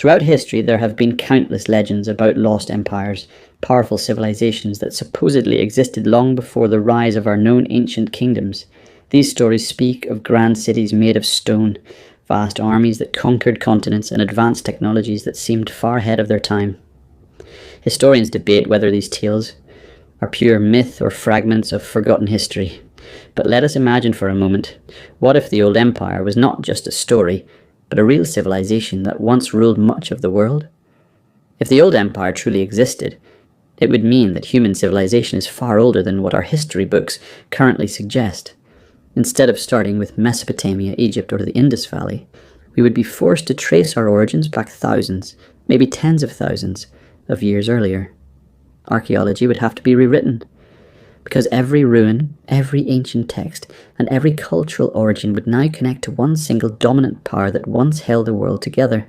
Throughout history, there have been countless legends about lost empires, powerful civilizations that supposedly existed long before the rise of our known ancient kingdoms. These stories speak of grand cities made of stone, vast armies that conquered continents, and advanced technologies that seemed far ahead of their time. Historians debate whether these tales are pure myth or fragments of forgotten history. But let us imagine for a moment, what if the old empire was not just a story, but a real civilization that once ruled much of the world? If the old empire truly existed, it would mean that human civilization is far older than what our history books currently suggest. Instead of starting with Mesopotamia, Egypt, or the Indus Valley, we would be forced to trace our origins back thousands, maybe tens of thousands of years earlier. Archaeology would have to be rewritten, because every ruin, every ancient text, and every cultural origin would now connect to one single dominant power that once held the world together.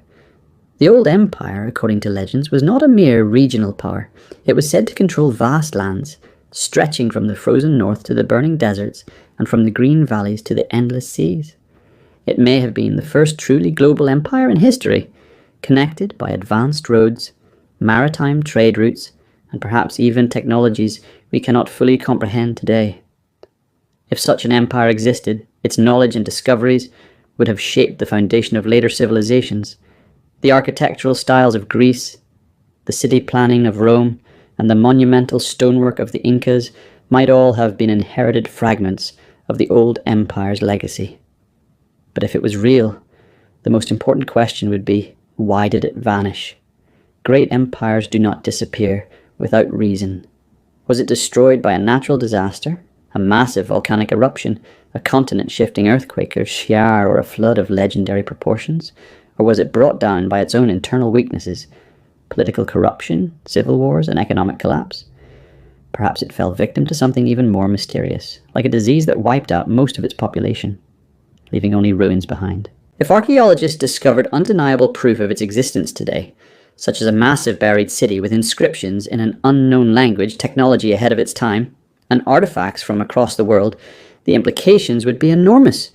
The old empire, according to legends, was not a mere regional power. It was said to control vast lands, stretching from the frozen north to the burning deserts, and from the green valleys to the endless seas. It may have been the first truly global empire in history, connected by advanced roads, maritime trade routes, and perhaps even technologies we cannot fully comprehend today. If such an empire existed, its knowledge and discoveries would have shaped the foundation of later civilizations. The architectural styles of Greece, the city planning of Rome, and the monumental stonework of the Incas might all have been inherited fragments of the old empire's legacy. But if it was real, the most important question would be, why did it vanish? Great empires do not disappear without reason. Was it destroyed by a natural disaster, a massive volcanic eruption, a continent-shifting earthquake, a shiar, or a flood of legendary proportions? Or was it brought down by its own internal weaknesses, political corruption, civil wars, and economic collapse? Perhaps it fell victim to something even more mysterious, like a disease that wiped out most of its population, leaving only ruins behind. If archaeologists discovered undeniable proof of its existence today, such as a massive buried city with inscriptions in an unknown language, technology ahead of its time, and artifacts from across the world, the implications would be enormous.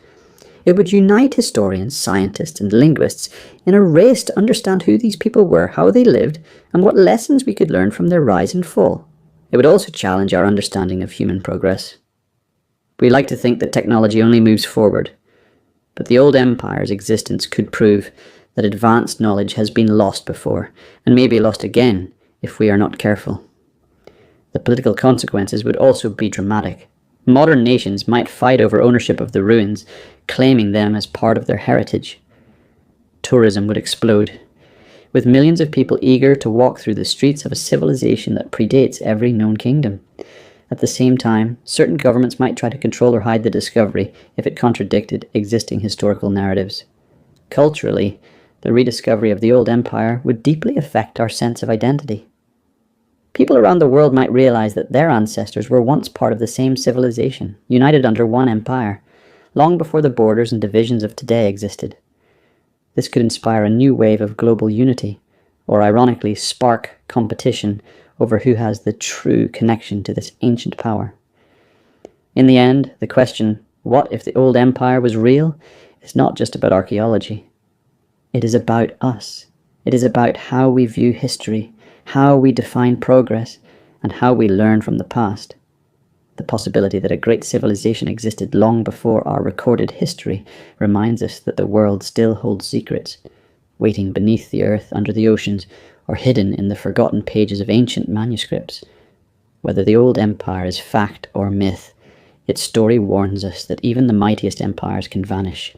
It would unite historians, scientists, and linguists in a race to understand who these people were, how they lived, and what lessons we could learn from their rise and fall. It would also challenge our understanding of human progress. We like to think that technology only moves forward, but the old empire's existence could prove that advanced knowledge has been lost before, and may be lost again if we are not careful. The political consequences would also be dramatic. Modern nations might fight over ownership of the ruins, claiming them as part of their heritage. Tourism would explode, with millions of people eager to walk through the streets of a civilization that predates every known kingdom. At the same time, certain governments might try to control or hide the discovery if it contradicted existing historical narratives. Culturally, the rediscovery of the old empire would deeply affect our sense of identity. People around the world might realize that their ancestors were once part of the same civilization, united under one empire, long before the borders and divisions of today existed. This could inspire a new wave of global unity, or ironically spark competition over who has the true connection to this ancient power. In the end, the question, what if the old empire was real, is not just about archaeology. It is about us. It is about how we view history, how we define progress, and how we learn from the past. The possibility that a great civilization existed long before our recorded history reminds us that the world still holds secrets, waiting beneath the earth, under the oceans, or hidden in the forgotten pages of ancient manuscripts. Whether the old empire is fact or myth, its story warns us that even the mightiest empires can vanish,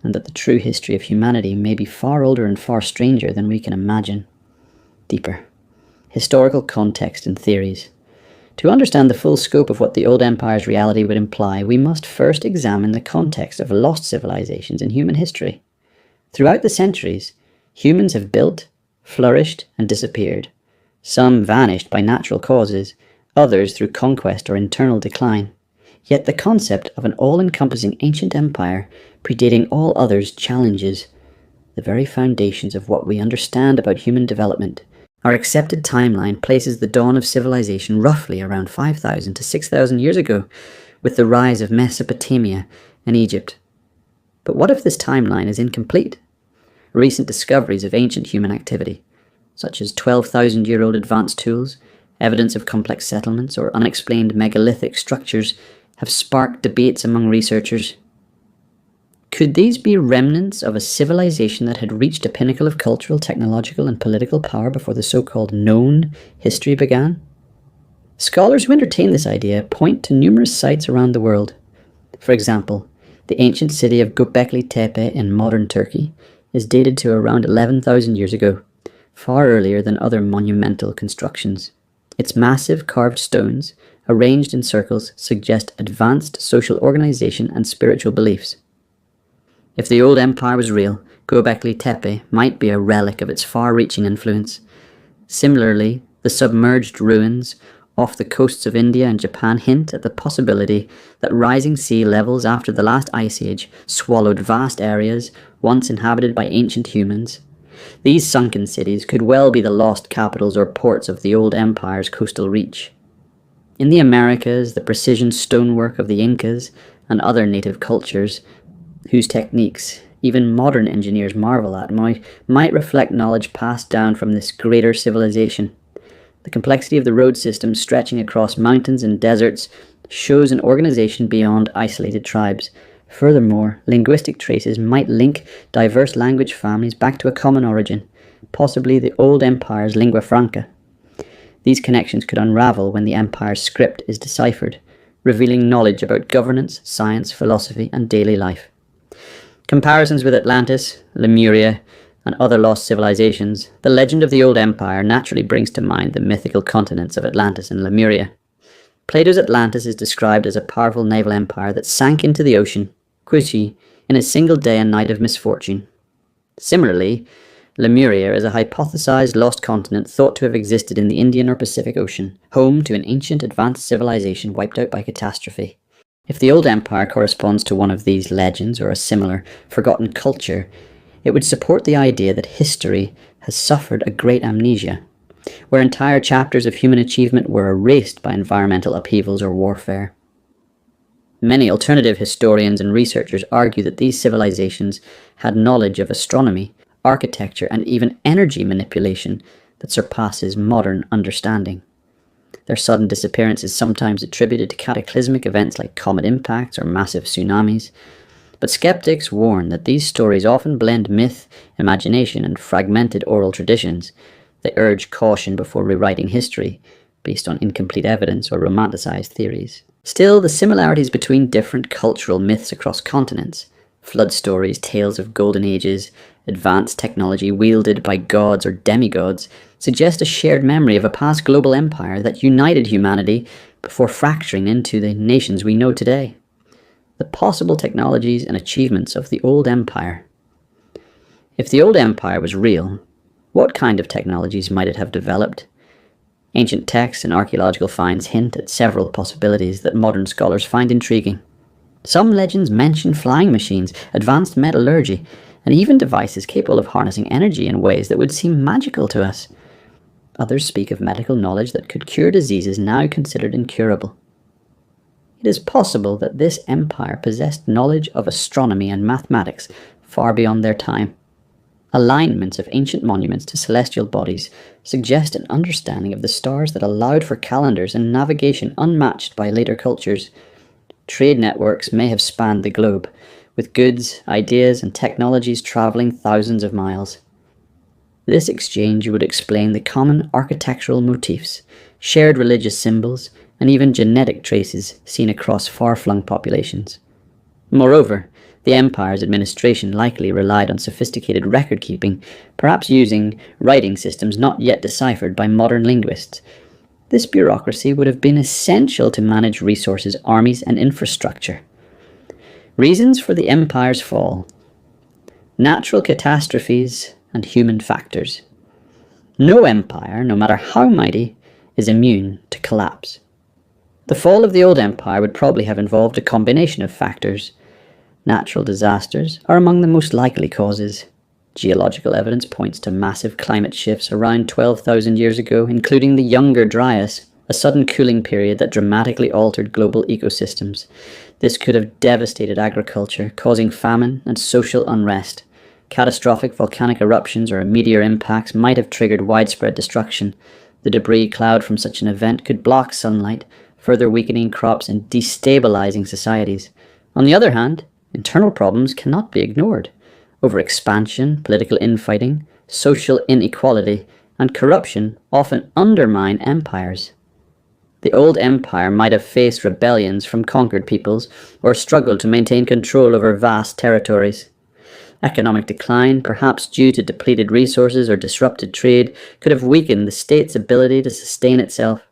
and that the true history of humanity may be far older and far stranger than we can imagine. Deeper. Historical context and theories. To understand the full scope of what the old empire's reality would imply, we must first examine the context of lost civilizations in human history. Throughout the centuries, humans have built, flourished, and disappeared. Some vanished by natural causes, others through conquest or internal decline. Yet the concept of an all-encompassing ancient empire, predating all others, challenges the very foundations of what we understand about human development. Our accepted timeline places the dawn of civilization roughly around 5,000 to 6,000 years ago, with the rise of Mesopotamia and Egypt. But what if this timeline is incomplete? recent discoveries of ancient human activity, such as 12,000-year-old advanced tools, evidence of complex settlements, or unexplained megalithic structures, have sparked debates among researchers. Could these be remnants of a civilization that had reached a pinnacle of cultural, technological, and political power before the so-called known history began? Scholars who entertain this idea point to numerous sites around the world. For example, the ancient city of Göbekli Tepe in modern Turkey is dated to around 11,000 years ago, far earlier than other monumental constructions. Its massive carved stones, arranged in circles, suggest advanced social organization and spiritual beliefs. If the old empire was real, Göbekli Tepe might be a relic of its far-reaching influence. Similarly, the submerged ruins off the coasts of India and Japan hint at the possibility that rising sea levels after the last ice age swallowed vast areas once inhabited by ancient humans. These sunken cities could well be the lost capitals or ports of the old empire's coastal reach. In the Americas, the precision stonework of the Incas and other native cultures, whose techniques even modern engineers marvel at, might reflect knowledge passed down from this greater civilization. The complexity of the road system stretching across mountains and deserts shows an organization beyond isolated tribes. Furthermore, linguistic traces might link diverse language families back to a common origin, possibly the old empire's lingua franca. These connections could unravel when the empire's script is deciphered, revealing knowledge about governance, science, philosophy, and daily life. Comparisons with Atlantis, Lemuria, and other lost civilizations, the legend of the old empire naturally brings to mind the mythical continents of Atlantis and Lemuria. Plato's Atlantis is described as a powerful naval empire that sank into the ocean, quickly, in a single day and night of misfortune. Similarly, Lemuria is a hypothesized lost continent thought to have existed in the Indian or Pacific Ocean, home to an ancient advanced civilization wiped out by catastrophe. If the old empire corresponds to one of these legends or a similar forgotten culture, it would support the idea that history has suffered a great amnesia, where entire chapters of human achievement were erased by environmental upheavals or warfare. Many alternative historians and researchers argue that these civilizations had knowledge of astronomy, architecture, and even energy manipulation that surpasses modern understanding. Their sudden disappearance is sometimes attributed to cataclysmic events like comet impacts or massive tsunamis, but skeptics warn that these stories often blend myth, imagination, and fragmented oral traditions. They urge caution before rewriting history based on incomplete evidence or romanticized theories. Still, the similarities between different cultural myths across continents, flood stories, tales of golden ages, advanced technology wielded by gods or demigods, suggest a shared memory of a past global empire that united humanity before fracturing into the nations we know today. The possible technologies and achievements of the old empire. If the old empire was real, what kind of technologies might it have developed? Ancient texts and archaeological finds hint at several possibilities that modern scholars find intriguing. Some legends mention flying machines, advanced metallurgy, and even devices capable of harnessing energy in ways that would seem magical to us. Others speak of medical knowledge that could cure diseases now considered incurable. It is possible that this empire possessed knowledge of astronomy and mathematics far beyond their time. Alignments of ancient monuments to celestial bodies suggest an understanding of the stars that allowed for calendars and navigation unmatched by later cultures. Trade networks may have spanned the globe, with goods, ideas, and technologies travelling thousands of miles. This exchange would explain the common architectural motifs, shared religious symbols, and even genetic traces seen across far-flung populations. Moreover, the empire's administration likely relied on sophisticated record-keeping, perhaps using writing systems not yet deciphered by modern linguists. This bureaucracy would have been essential to manage resources, armies, and infrastructure. Reasons for the empire's fall: natural catastrophes and human factors. No empire, no matter how mighty, is immune to collapse. The fall of the old empire would probably have involved a combination of factors. Natural disasters are among the most likely causes. Geological evidence points to massive climate shifts around 12,000 years ago, including the Younger Dryas, a sudden cooling period that dramatically altered global ecosystems. This could have devastated agriculture, causing famine and social unrest. Catastrophic volcanic eruptions or meteor impacts might have triggered widespread destruction. The debris cloud from such an event could block sunlight, further weakening crops and destabilizing societies. On the other hand, internal problems cannot be ignored. Overexpansion, political infighting, social inequality, and corruption often undermine empires. The old empire might have faced rebellions from conquered peoples or struggled to maintain control over vast territories. Economic decline, perhaps due to depleted resources or disrupted trade, could have weakened the state's ability to sustain itself.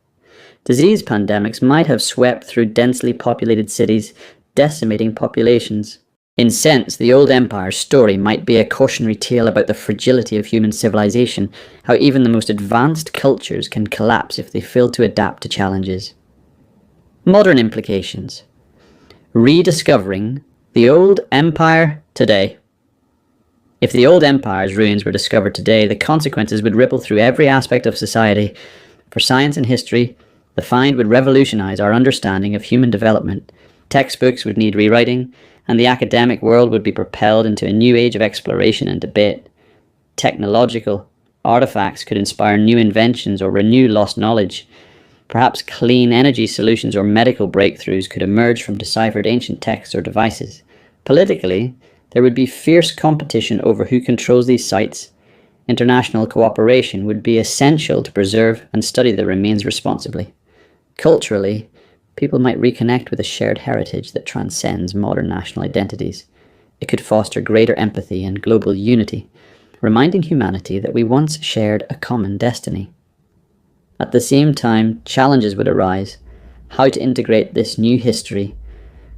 Disease pandemics might have swept through densely populated cities, decimating populations. In a sense, the old empire's story might be a cautionary tale about the fragility of human civilization, how even the most advanced cultures can collapse if they fail to adapt to challenges. Modern implications. Rediscovering the old empire today. If the old empire's ruins were discovered today, the consequences would ripple through every aspect of society. For science and history, the find would revolutionize our understanding of human development. Textbooks would need rewriting, and the academic world would be propelled into a new age of exploration and debate. Technological artifacts could inspire new inventions or renew lost knowledge. Perhaps clean energy solutions or medical breakthroughs could emerge from deciphered ancient texts or devices. Politically, there would be fierce competition over who controls these sites. International cooperation would be essential to preserve and study the remains responsibly. Culturally, people might reconnect with a shared heritage that transcends modern national identities. It could foster greater empathy and global unity, reminding humanity that we once shared a common destiny. At the same time, challenges would arise: how to integrate this new history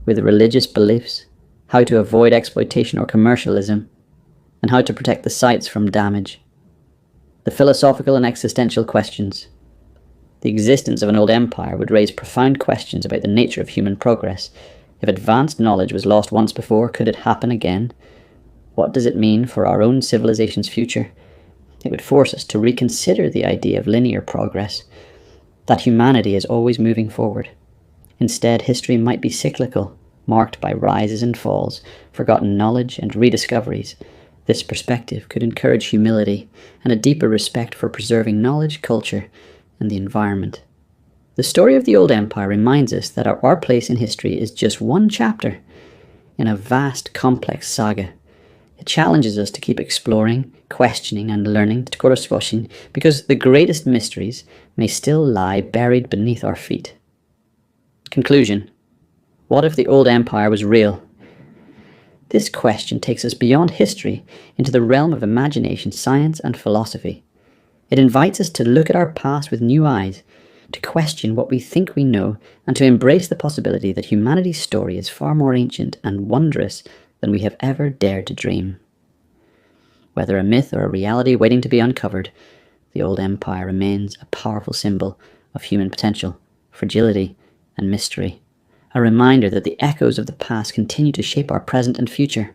with religious beliefs, how to avoid exploitation or commercialism, and how to protect the sites from damage. The philosophical and existential questions. The existence of an old empire would raise profound questions about the nature of human progress. If advanced knowledge was lost once before, could it happen again? What does it mean for our own civilization's future? It would force us to reconsider the idea of linear progress, that humanity is always moving forward. Instead, history might be cyclical, marked by rises and falls, forgotten knowledge and rediscoveries. This perspective could encourage humility and a deeper respect for preserving knowledge, culture, and the environment. The story of the old empire reminds us that our place in history is just one chapter in a vast, complex saga. It challenges us to keep exploring, questioning, and learning, because the greatest mysteries may still lie buried beneath our feet. Conclusion. What if the old empire was real? This question takes us beyond history into the realm of imagination, science, and philosophy. It invites us to look at our past with new eyes, to question what we think we know, and to embrace the possibility that humanity's story is far more ancient and wondrous than we have ever dared to dream. Whether a myth or a reality waiting to be uncovered, the old empire remains a powerful symbol of human potential, fragility, and mystery. A reminder that the echoes of the past continue to shape our present and future.